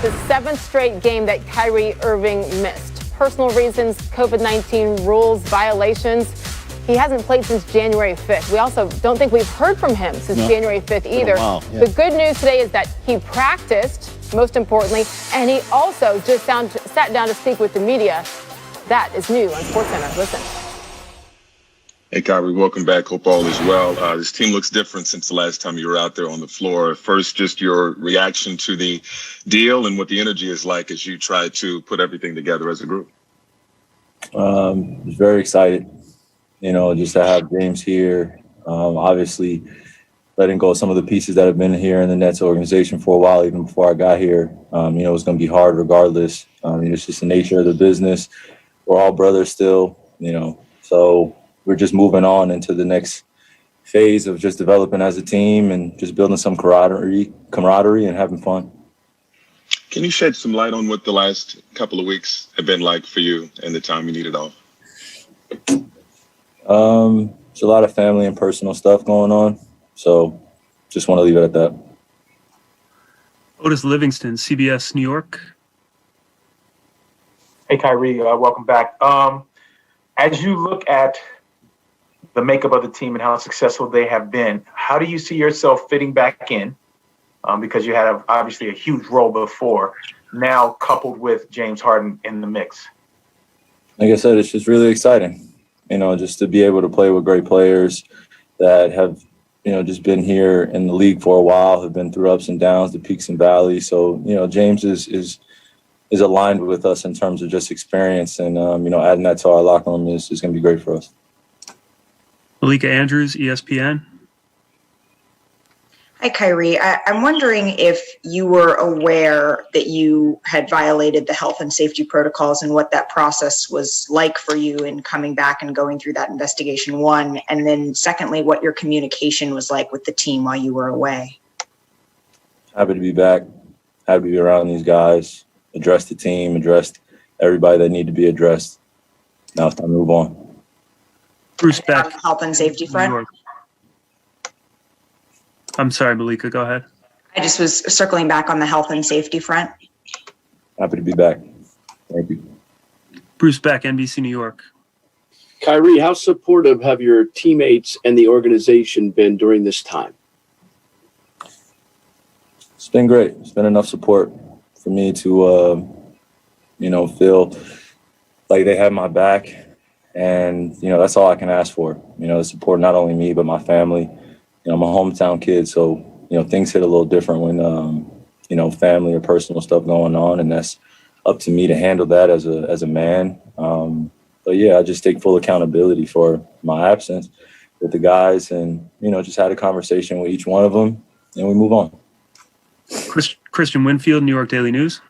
the seventh straight game that Kyrie Irving missed. Personal reasons, COVID-19 rules, violations. He hasn't played since January 5th. We also don't think we've heard from him since January 5th either. The good news today is that he practiced, most importantly, and he also just sat down to speak with the media. That is new on SportsCenter. Listen. Hey, Kyrie, welcome back. Hope all is well. This team looks different since the last time you were out there on the floor. First, just your reaction to the deal and what the energy is like as you try to put everything together as a group. Was very excited, just to have James here. Obviously, letting go of some of the pieces that have been here in the Nets organization for a while, even before I got here. It was going to be hard regardless. It's just the nature of the business. We're all brothers still, so we're just moving on into the next phase of just developing as a team and just building some camaraderie and having fun. Can you shed some light on what the last couple of weeks have been like for you and the time you needed off? There's a lot of family and personal stuff going on, so just want to leave it at that. Otis Livingston, CBS New York. Hey, Kyrie, welcome back. As you look at the makeup of the team and how successful they have been, how do you see yourself fitting back in? Because you had obviously a huge role before, now coupled with James Harden in the mix. Like I said, it's just really exciting, just to be able to play with great players that have, just been here in the league for a while, have been through ups and downs, the peaks and valleys. So, James is aligned with us in terms of just experience, and, adding that to our locker room is going to be great for us. Malika Andrews, ESPN. Hi, Kyrie. I'm wondering if you were aware that you had violated the health and safety protocols and what that process was like for you in coming back and going through that investigation, one. And then secondly, what your communication was like with the team while you were away. Happy to be back. Happy to be around these guys, address the team, address everybody that need to be addressed. Now it's time to move on. Bruce Beck. On the health and safety front. I'm sorry, Malika, go ahead. I just was circling back on the health and safety front. Happy to be back. Thank you. Bruce Beck, NBC New York. Kyrie, how supportive have your teammates and the organization been during this time? It's been great. It's been enough support for me to, feel like they have my back. And, that's all I can ask for. The support, not only me, but my family. I'm a hometown kid, so, things hit a little different when, family or personal stuff going on. And that's up to me to handle that as a man. But, yeah, I just take full accountability for my absence with the guys and, just had a conversation with each one of them and we move on. Christian Winfield, New York Daily News.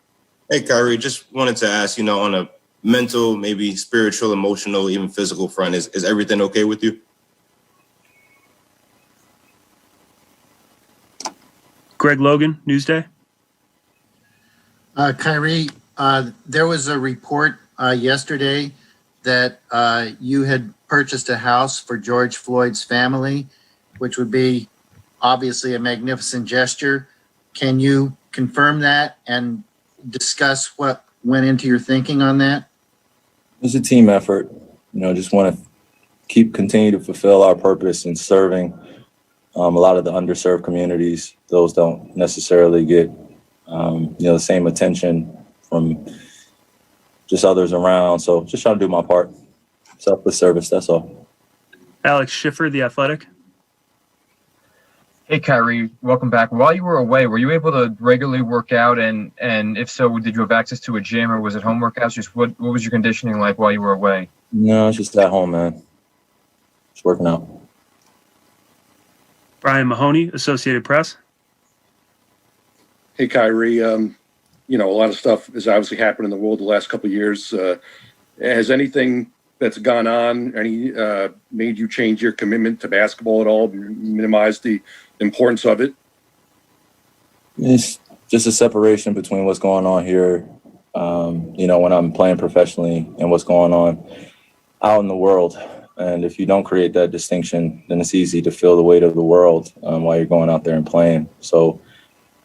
Hey, Kyrie, just wanted to ask, on a mental, maybe spiritual, emotional, even physical front, is everything okay with you? Greg Logan, Newsday. Kyrie, there was a report yesterday that you had purchased a house for George Floyd's family, which would be obviously a magnificent gesture. Can you confirm that and discuss what went into your thinking on that? It's a team effort. Just want to continue to fulfill our purpose in serving a lot of the underserved communities. Those don't necessarily get, the same attention from just others around. So just trying to do my part. Selfless service, that's all. Alex Schiffer, The Athletic. Hey, Kyrie, welcome back. While you were away, were you able to regularly work out? And if so, did you have access to a gym or was it home workouts? Just what was your conditioning like while you were away? No, it's just at home, man. Just working out. Brian Mahoney, Associated Press. Hey, Kyrie, a lot of stuff has obviously happened in the world the last couple of years. Has anything that's gone on made you change your commitment to basketball at all, minimize the importance of it? It's just a separation between what's going on here, when I'm playing professionally and what's going on out in the world. And if you don't create that distinction, then it's easy to feel the weight of the world while you're going out there and playing. So,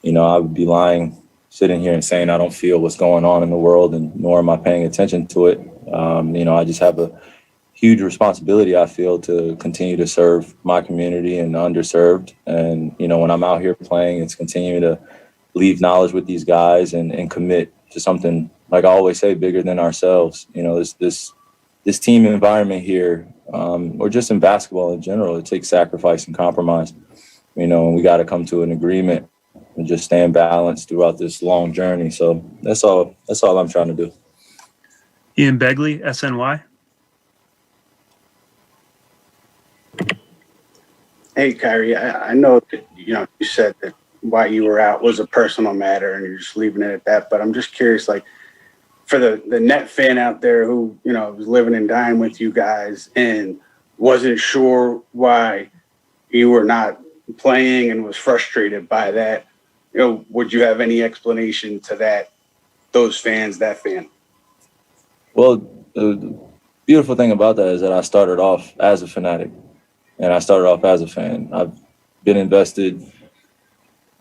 I would be lying sitting here and saying I don't feel what's going on in the world, and nor am I paying attention to it. I just have a huge responsibility, I feel, to continue to serve my community and the underserved. And, when I'm out here playing, it's continuing to leave knowledge with these guys and commit to something, like I always say, bigger than ourselves. This team environment here, or just in basketball in general, it takes sacrifice and compromise, and we got to come to an agreement and just stand balanced throughout this long journey. So that's all I'm trying to do. Ian Begley, SNY. Hey, Kyrie, I know that, you said that why you were out was a personal matter and you're just leaving it at that. But I'm just curious, like, for the net fan out there who, was living and dying with you guys and wasn't sure why you were not playing and was frustrated by that, would you have any explanation to that fan? Well, the beautiful thing about that is that I started off as a fanatic and I started off as a fan. I've been invested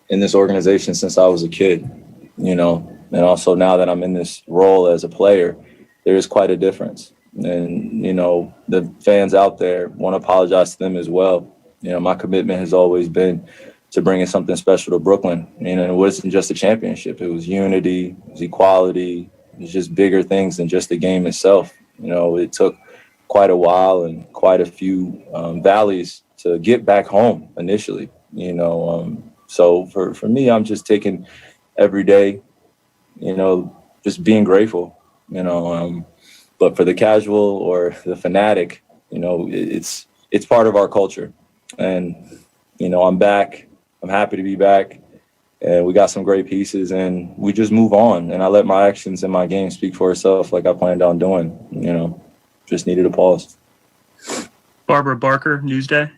in this organization since I was a kid, and also now that I'm in this role as a player, there is quite a difference. And, the fans out there, want to apologize to them as well. My commitment has always been to bringing something special to Brooklyn. And it wasn't just a championship. It was unity, it was equality, it was just bigger things than just the game itself. It took quite a while and quite a few valleys to get back home initially, So for me, I'm just taking every day, just being grateful, but for the casual or the fanatic, it's part of our culture. And, I'm back. I'm happy to be back. And we got some great pieces and we just move on. And I let my actions and my game speak for itself like I planned on doing, just needed a pause. Barbara Barker, Newsday.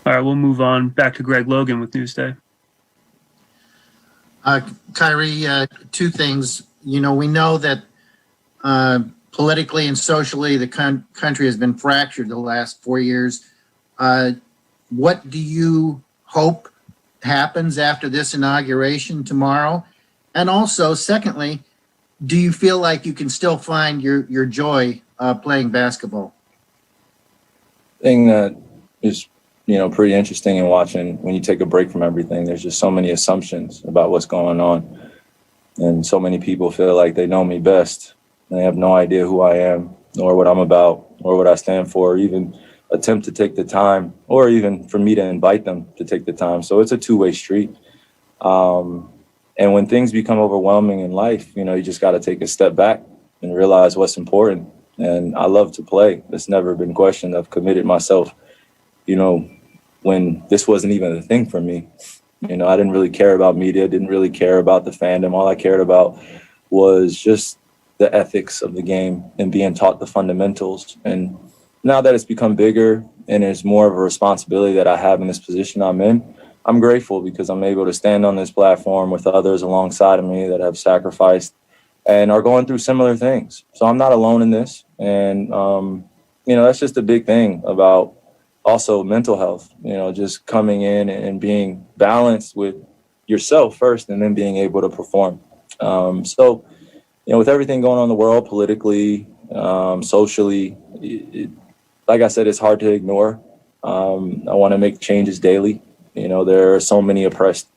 All right, we'll move on back to Greg Logan with Newsday. Kyrie, two things. We know that politically and socially the country has been fractured the last 4 years. What do you hope happens after this inauguration tomorrow? And also, secondly, do you feel like you can still find your joy playing basketball? Thing that is pretty interesting in watching when you take a break from everything. There's just so many assumptions about what's going on. And so many people feel like they know me best. And they have no idea who I am, nor what I'm about, or what I stand for, or even attempt to take the time, or even for me to invite them to take the time. So it's a two-way street. And when things become overwhelming in life, you just got to take a step back and realize what's important. And I love to play. It's never been questioned. I've committed myself, when this wasn't even a thing for me. I didn't really care about media, didn't really care about the fandom. All I cared about was just the ethics of the game and being taught the fundamentals. And now that it's become bigger and it's more of a responsibility that I have in this position I'm in, I'm grateful because I'm able to stand on this platform with others alongside of me that have sacrificed and are going through similar things. So I'm not alone in this. And, that's just a big thing about also mental health, just coming in and being balanced with yourself first and then being able to perform. With everything going on in the world, politically, socially, like I said, it's hard to ignore. I want to make changes daily. There are so many oppressed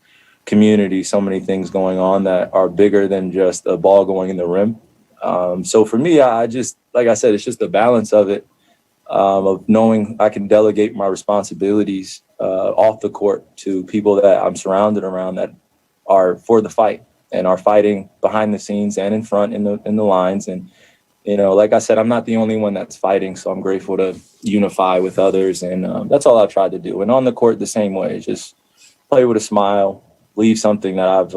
communities, so many things going on that are bigger than just a ball going in the rim. So for me, I just, like I said, it's just the balance of it. Of knowing I can delegate my responsibilities off the court to people that I'm surrounded around that are for the fight and are fighting behind the scenes and in front in the lines. And, like I said, I'm not the only one that's fighting. So I'm grateful to unify with others. And that's all I've tried to do. And on the court, the same way, just play with a smile, leave something that I've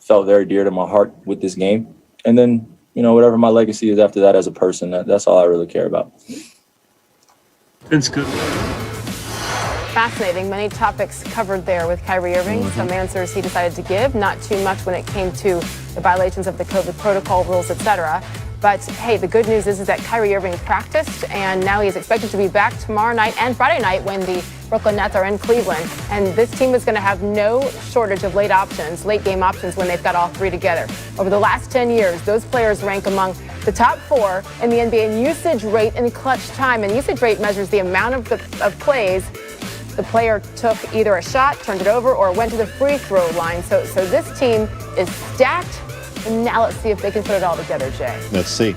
felt very dear to my heart with this game. And then, whatever my legacy is after that as a person, that's all I really care about. That's good. Fascinating. Many topics covered there with Kyrie Irving. Some answers he decided to give, not too much when it came to the violations of the COVID protocol rules, etc. But hey, the good news is that Kyrie Irving practiced, and now he's expected to be back tomorrow night and Friday night when the Brooklyn Nets are in Cleveland. And this team is going to have no shortage of late game options when they've got all three together. Over the last 10 years, those players rank among the top 4 in the NBA in usage rate and clutch time. And usage rate measures the amount of plays the player took either a shot, turned it over, or went to the free throw line. So this team is stacked. And now let's see if they can put it all together, Jay. Let's see.